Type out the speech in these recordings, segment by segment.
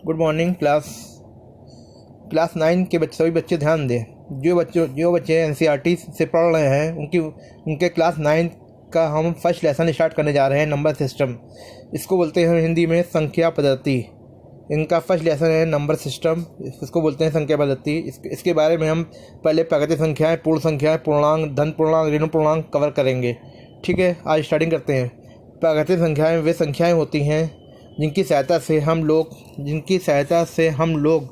Good morning class 9 के सभी बच्चे ध्यान दें। जो बच्चे एनसीईआरटी से पढ़ रहे हैं उनके क्लास 9 का हम फर्स्ट लेसन स्टार्ट करने जा रहे हैं। नंबर सिस्टम, इसको बोलते हैं हिंदी में संख्या पद्धति। इनका फर्स्ट लेसन है नंबर सिस्टम, इसको बोलते हैं संख्या पद्धति। इसके बारे में हम पहले प्राकृतिक संख्याएं, पूर्ण संख्याएं, पूर्णांक, धन पूर्णांक, ऋण पूर्णांक कवर करेंगे। ठीक है, आज स्टार्टिंग करते हैं। प्राकृतिक संख्याएं वे संख्याएं होती हैं जिनकी सहायता से हम लोग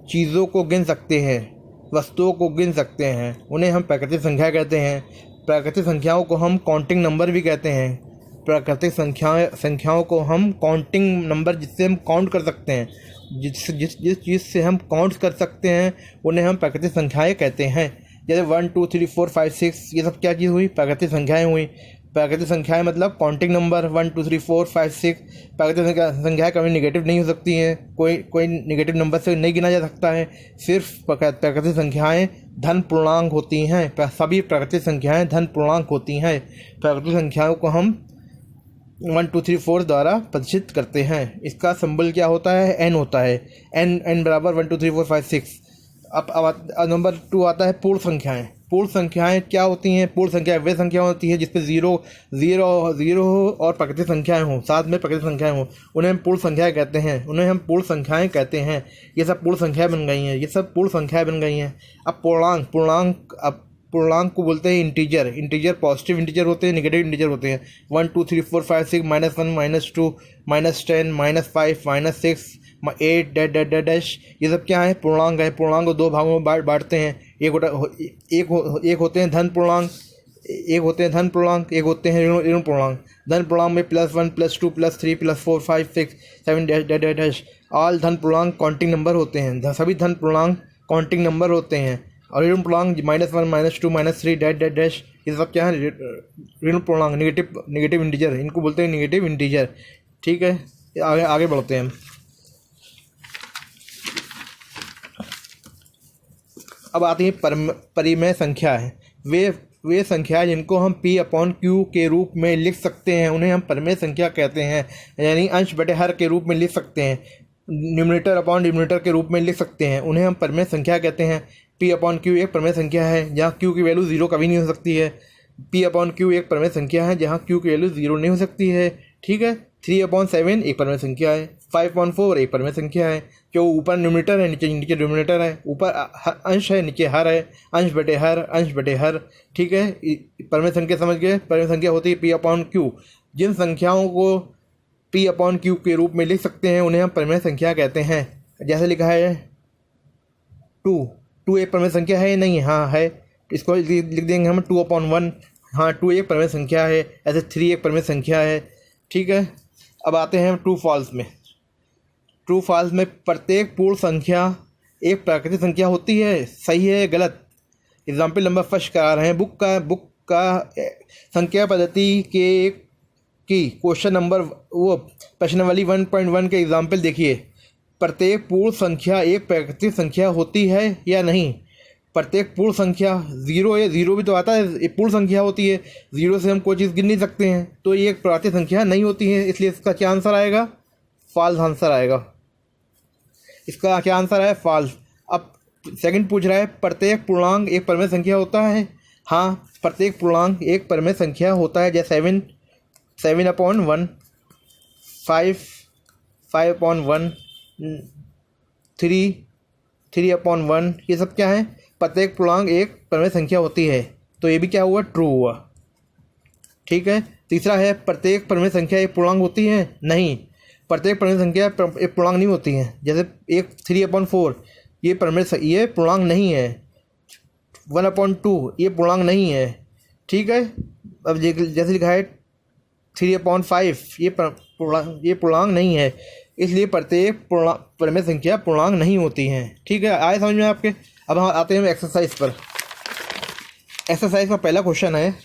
चीज़ों को गिन सकते हैं, वस्तुओं को गिन सकते हैं। उन्हें हम प्राकृतिक संख्या कहते हैं। प्राकृतिक संख्याओं को हम काउंटिंग नंबर भी कहते हैं। प्राकृतिक संख्याओं को हम काउंटिंग नंबर, जिससे हम काउंट कर सकते हैं, जिस चीज़ से हम काउंट कर सकते हैं, उन्हें हम प्राकृतिक संख्याएं कहते हैं। जैसे 1 2 3 4 5 6 ये सब क्या चीज़ हुई? प्राकृतिक संख्याएं हुई। प्राकृतिक संख्याएं मतलब काउंटिंग नंबर 1 2 3 4 5 6। प्राकृतिक संख्याएं कभी नेगेटिव नहीं हो सकती हैं, कोई नेगेटिव नंबर से नहीं गिना जा सकता है। सिर्फ प्राकृतिक संख्याएं धन पूर्णांक होती हैं। सभी प्राकृतिक संख्याएं धन पूर्णांक होती हैं। प्राकृतिक संख्याओं को हम 1 2 3 4 द्वारा प्रदर्शित करते हैं। इसका सिंबल क्या होता है? n होता है। n बराबर 1 2 3 4 5 6। अब नंबर 2 आता है पूर्ण संख्याएं। पूर्ण संख्याएं क्या होती हैं? पूर्ण संख्या वे संख्या होती है जिसपे जीरो हो और प्राकृतिक संख्याएं हो, साथ में प्राकृतिक संख्याएं हो, उन्हें हम पूर्ण संख्याएं कहते हैं। ये सब पूर्ण संख्याएं बन गई हैं। अब पूर्णांक को बोलते हैं इंटीजर। पॉजिटिव इंटीजर होते हैं, नेगेटिव इंटीजर होते हैं। 1 2 3 4 5 6 -1 -2 -10 -5 -6 8 डैश ये सब क्या है? पूर्णांक है। पूर्णांक को दो भागों में बांटते हैं। एक होते हैं धन पूर्णांक, एक होते हैं ऋण पूर्णांक। धन पूर्णांक में +1 +2 +3 +4 5 6 7 डैश ऑल धन पूर्णांक काउंटिंग नंबर होते हैं। सभी धन पूर्णांक काउंटिंग नंबर होते हैं। और ऋण पूर्णांक -1 -2 -3 डैश ये सब क्या है? ऋण पूर्णांक, नेगेटिव इंटीजर, इनको बोलते हैं नेगेटिव इंटीजर। ठीक है, आगे बढ़ते हैं। अब आती है परिमेय संख्या है। वे संख्याएं जिनको हम P/Q के रूप में लिख सकते हैं, उन्हें हम परिमेय संख्या कहते हैं। यानी अंश बटे हर के रूप में लिख सकते हैं, न्यूमरेटर अपॉन डिनोमिनेटर के रूप में लिख सकते हैं, उन्हें हम परिमेय संख्या कहते हैं। P/Q एक परिमेय संख्या है जहाँ Q की वैल्यू 0 कभी नहीं हो सकती है। P/Q एक परिमेय संख्या है जहाँ Q की वैल्यू 0 नहीं हो सकती है। ठीक है, 3/7 एक परिमेय संख्या है। 5/4 एक परिमेय संख्या है। जो ऊपर न्यूमरेटर है, नीचे डिनोमिनेटर है। ऊपर अंश है, नीचे हर है। अंश बटे हर। ठीक है, परिमेय संख्या समझ गए। परिमेय संख्या होती है P/Q। जिन संख्याओं को P/Q के रूप में लिख सकते हैं, उन्हें हम परिमेय संख्या कहते हैं। जैसे लिखा है 2 एक परिमेय संख्या है? नहीं, हाँ है। इसको लिख देंगे हम 2/1। हाँ, 2 एक परिमेय संख्या है। ऐसे 3 एक परिमेय संख्या है। ठीक है, अब आते हैं ट्रू फॉल्स में। ट्रू फॉल्स में प्रत्येक पूर्ण संख्या एक प्राकृतिक संख्या होती है। सही है, गलत? एग्जाम्पल नंबर फर्स्ट करा रहे हैं। बुक का संख्या पद्धति की क्वेश्चन नंबर प्रश्नावली 1.1 के एग्जाम्पल देखिए। प्रत्येक पूर्ण संख्या एक प्राकृतिक संख्या होती है या नहीं? प्रत्येक पूर्ण संख्या, जीरो भी तो आता है, एक पूर्ण संख्या होती है। 0 से हम कोई चीज़ गिन नहीं सकते हैं, तो ये एक प्राकृतिक संख्या नहीं होती है। इसलिए इसका क्या आंसर आएगा? फॉल्स आंसर आएगा। इसका क्या आंसर है? फॉल्स। अब सेकंड पूछ रहा है प्रत्येक पूर्णांक एक परिमेय संख्या होता है? हाँ, प्रत्येक पूर्णांक एक परिमेय संख्या होता है। जैसे 7/1 5/1 3/1 ये सब क्या है? प्रत्येक पूर्णांक एक परिमेय संख्या होती है। तो ये भी क्या हुआ? ट्रू हुआ। ठीक है, तीसरा है प्रत्येक परिमेय संख्या एक पूर्णांक होती है? नहीं, प्रत्येक परिमेय संख्या एक पूर्णांक नहीं होती है। जैसे 3/4 ये पूर्णांक नहीं है। 1/2 ये पूर्णांक नहीं है। ठीक है, अब जैसे लिखा है 3/5 ये पूर्णांक नहीं है। इसलिए प्रत्येक परिमेय संख्या पूर्णांक नहीं होती हैं। ठीक है, आए समझ में आपके? अब हम आते हैं एक्सरसाइज पर। एक्सरसाइज का पहला क्वेश्चन है,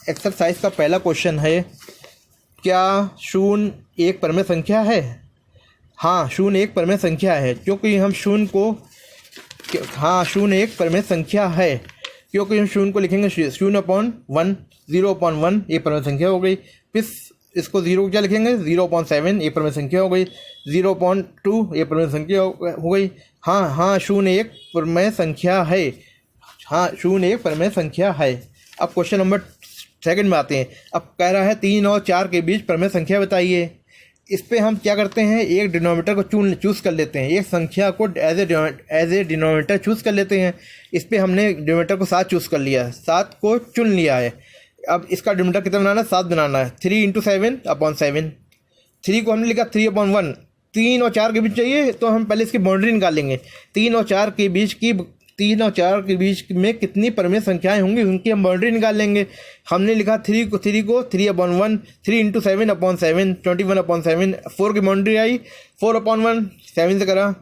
एक्सरसाइज का पहला क्वेश्चन है, क्या 0 एक परिमेय संख्या है? हाँ, 0 एक परिमेय संख्या है, क्योंकि हम 0 को, हाँ 0 एक परिमेय संख्या है। क्योंकि हम शून्य को लिखेंगे 0/1, 0/1 एक परमेय संख्या हो गई। फिर इसको 0 को क्या लिखेंगे 0/7 एक परमेय संख्या हो गई। 0/2 एक परमेय संख्या हो गई। हाँ शून्य एक परमेय संख्या है। हाँ शून्य एक परमेय संख्या है। अब क्वेश्चन नंबर 2 में आते हैं। अब कह रहा है 3 और 4 के बीच परमेय संख्या बताइए। इस पे हम क्या करते हैं, एक डिनोमिनेटर को चूज़ कर लेते हैं, एक संख्या को एज ए डिनोमिनेटर चूज़ कर लेते हैं। इस पे हमने डिनोमिनेटर को 7 चूज़ कर लिया है, 7 को चुन लिया है। अब इसका डिनोमिनेटर कितना बनाना है, 7 बनाना है। 3 × 7/7। 3 को हमने लिखा 3/1। 3 और 4 के बीच चाहिए तो हम पहले इसकी बाउंड्री निकाल लेंगे। 3 और 4 के बीच में कितनी परमेय संख्याएं होंगी उनकी हम बाउंड्री निकाल लेंगे। हमने लिखा 3 को 3/1, 3 × 7/7, 21/7। 4 की बाउंड्री आई 4/1, 7 से करा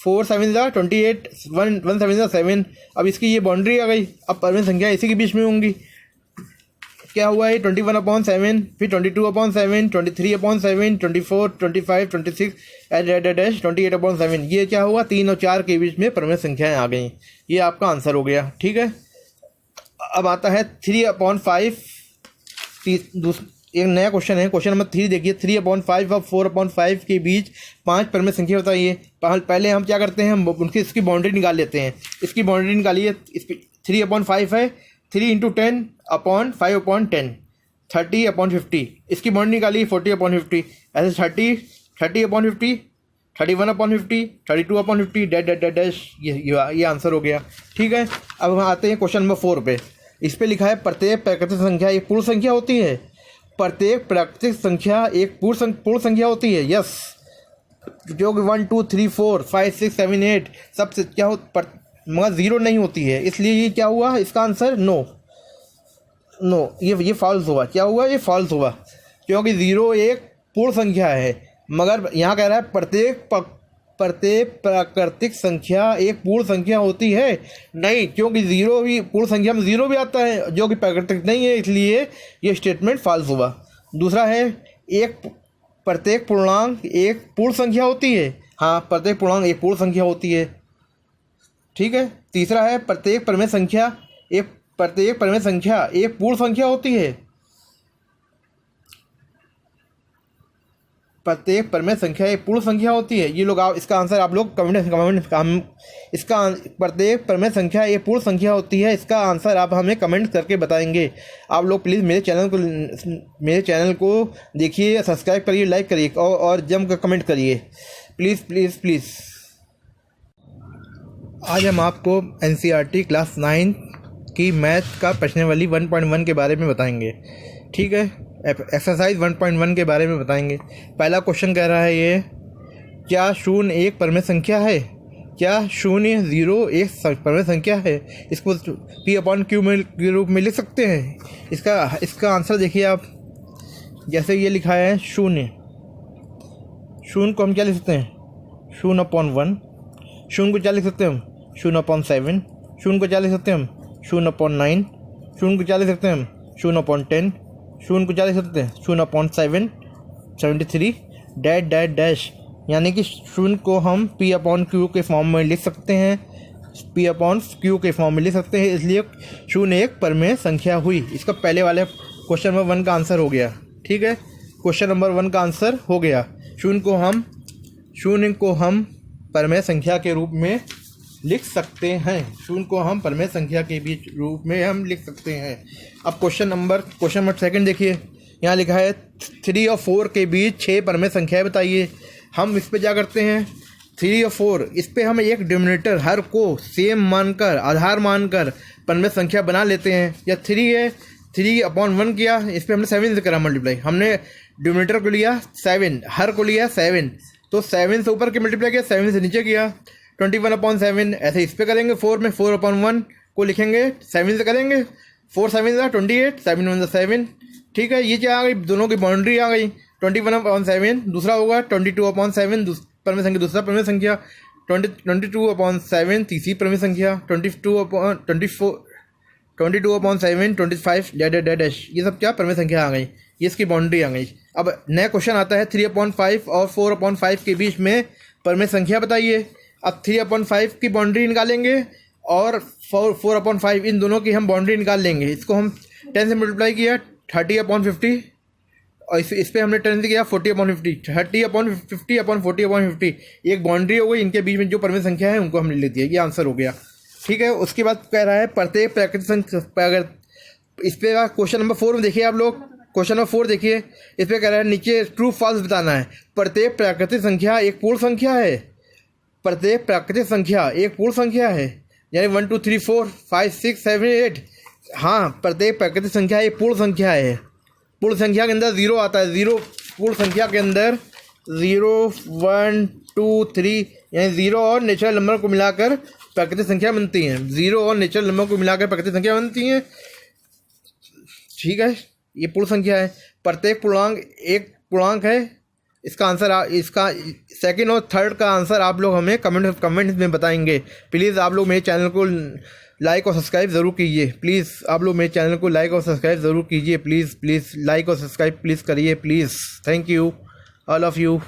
4 7 28, 1 7 7। अब इसकी ये बाउंड्री आ गई। अब परमेय संख्या इसी के बीच में होंगी। क्या हुआ है 21/7, फिर 22/7, 23/7, 24, 25, 26 28/7। ये क्या हुआ 3 और 4 के बीच में परमेय संख्याएं आ गई। ये आपका आंसर हो गया। ठीक है। अब आता है 3/5। एक नया क्वेश्चन है, क्वेश्चन नंबर 3 देखिए। 3/5 और 4/5 के बीच 5 परमेय संख्या बताइए। पहले हम क्या करते हैं, हम इसकी बाउंड्री निकाल लेते हैं। इसकी बाउंड्री निकालिए। इस 3/5 है, 3 × 10/5/10, 30/50। इसकी बाउंड्री निकालिए 40/50। ऐसे 30/50, 31/50, 32/50 डैश ये आंसर हो गया। ठीक है। अब हम आते हैं क्वेश्चन नंबर 4 पे। इस पे लिखा है प्रत्येक प्राकृतिक संख्या एक पूर्ण संख्या होती है। प्रत्येक प्राकृतिक संख्या एक पूर्ण संख्या होती है। यस, जो कि 1 2 3 4 5 6 7 8 सब क्या हो मगर 0 नहीं होती है। इसलिए ये क्या हुआ, इसका आंसर नो ये फॉल्स हुआ। क्या हुआ, ये फॉल्स हुआ क्योंकि 0 एक पूर्ण संख्या है। मगर यहाँ कह रहा है प्रत्येक प्राकृतिक संख्या एक पूर्ण संख्या होती है। नहीं, क्योंकि 0 भी पूर्ण संख्या में 0 भी आता है जो कि प्राकृतिक नहीं है, इसलिए ये स्टेटमेंट फॉल्स हुआ। दूसरा है प्रत्येक पूर्णांक एक पूर्ण संख्या होती है। हाँ, प्रत्येक पूर्णांक एक पूर्ण संख्या होती है। ठीक है। तीसरा है प्रत्येक परमेय संख्या एक पूर्ण संख्या होती है। प्रत्येक परमेय संख्या एक पूर्ण संख्या होती है। ये लोग इसका आंसर आप लोग इसका प्रत्येक परमेय संख्या एक पूर्ण संख्या होती है, इसका आंसर आप हमें कमेंट करके बताएंगे। आप लोग प्लीज़ मेरे चैनल को देखिए, सब्सक्राइब करिए, लाइक करिए और जम कर कमेंट करिए। प्लीज़। आज हम आपको NCERT क्लास 9 की मैथ का प्रश्नावली 1.1 के बारे में बताएंगे। ठीक है। एक्सरसाइज 1.1 के बारे में बताएंगे। पहला क्वेश्चन कह रहा है ये, क्या 0 एक परमेय संख्या है? क्या 0 0 एक परमेय संख्या है? इसको P/Q के रूप में लिख सकते हैं। इसका आंसर देखिए आप। जैसे ये लिखा है 0 को हम क्या लिख सकते हैं 0/1। 0 को क्या लिख सकते हैं हम 0/7। 0 को क्या लिख सकते हैं हम 0/9। 0 को क्या लिख सकते हैं हम 0/10। 0 को क्या लिख सकते हैं 0/7, 73 डैश। यानी कि 0 को हम P/Q के फॉर्म में लिख सकते हैं। P/Q के फॉर्म में लिख सकते हैं, इसलिए 0 एक परमेय संख्या हुई। इसका पहले वाले क्वेश्चन नंबर 1 का आंसर हो गया। ठीक है। क्वेश्चन नंबर 1 का आंसर हो गया। 0 को हम परमेय संख्या के रूप में लिख सकते हैं। 0 को हम परमेय संख्या के बीच रूप में हम लिख सकते हैं। अब क्वेश्चन नंबर 2 देखिए। यहाँ लिखा है 3 और 4 के बीच 6 परमेय संख्याएं बताइए। हम इस पे क्या करते हैं 3 और 4, इस पे हम एक डिनोमिनेटर हर को सेम मानकर, आधार मानकर परमेय संख्या बना लेते हैं। या 3 है, 3/1 किया, इस पे हमने 7 से करा मल्टीप्लाई। हमने डिनोमिनेटर को लिया 7, हर को लिया 7, तो 7 से ऊपर के मल्टीप्लाई किया, 7 से नीचे किया 21/7। ऐसे इस पे करेंगे 4 में 4/1 को लिखेंगे, 7 से करेंगे 4 7 28, 7 1 7। ठीक है। ये क्या आ गई, दोनों की बाउंड्री आ गई। 21/7 दूसरा होगा 22/7 परमेय संख्या, दूसरा परमेय संख्या 22/7 तीसरी परमेय संख्या, 22/7 25 डैश। ये सब क्या परमेय संख्या आ गई, ये इसकी बाउंड्री आ गई। अब नया क्वेश्चन आता है 3/5 और 4/5 के बीच में परमेय संख्या बताइए। अब 3/5 की बाउंड्री निकालेंगे और 4/5 इन दोनों की हम बाउंड्री निकाल लेंगे। इसको हम 10 से मल्टीप्लाई किया 30/50 और इस पर हमने 10 से किया 40/50, 30/50/40/50 एक बाउंड्री हो गई। इनके बीच में जो परमित संख्या है उनको हमने ले दिया, ये आंसर हो गया। ठीक है, उसके बाद कह रहा है प्रत्येक प्राकृतिक संख्या, अगर इस पर क्वेश्चन नंबर 4 में देखिए आप लोग, क्वेश्चन नंबर 4 देखिए, इस पर कह रहा है नीचे ट्रू फॉल्स बताना है। प्रत्येक प्राकृतिक संख्या एक पूर्ण संख्या है, प्रत्येक प्राकृतिक संख्या एक पूर्ण संख्या है, यानी 1 2 3 4 5 6 7 8। हाँ, प्रत्येक प्राकृतिक संख्या एक पूर्ण संख्या है। पूर्ण संख्या के अंदर 0 आता है, 0 पूर्ण संख्या के अंदर 0 1 2 3 यानी 0 और नेचुरल नंबर को मिलाकर प्राकृतिक संख्या बनती हैं। 0 और नेचुरल नंबर को मिलाकर प्राकृतिक संख्या बनती हैं। ठीक है, ये पूर्ण संख्या है। प्रत्येक पूर्णांक एक पूर्णांक है। इसका आंसर इसका सेकंड और थर्ड का आंसर आप लोग हमें कमेंट में बताएंगे। प्लीज़ आप लोग मेरे चैनल को लाइक और सब्सक्राइब ज़रूर कीजिए। प्लीज़ आप लोग मेरे चैनल को लाइक और सब्सक्राइब ज़रूर कीजिए। प्लीज़ लाइक और सब्सक्राइब प्लीज़ करिए please. Thank you all of you.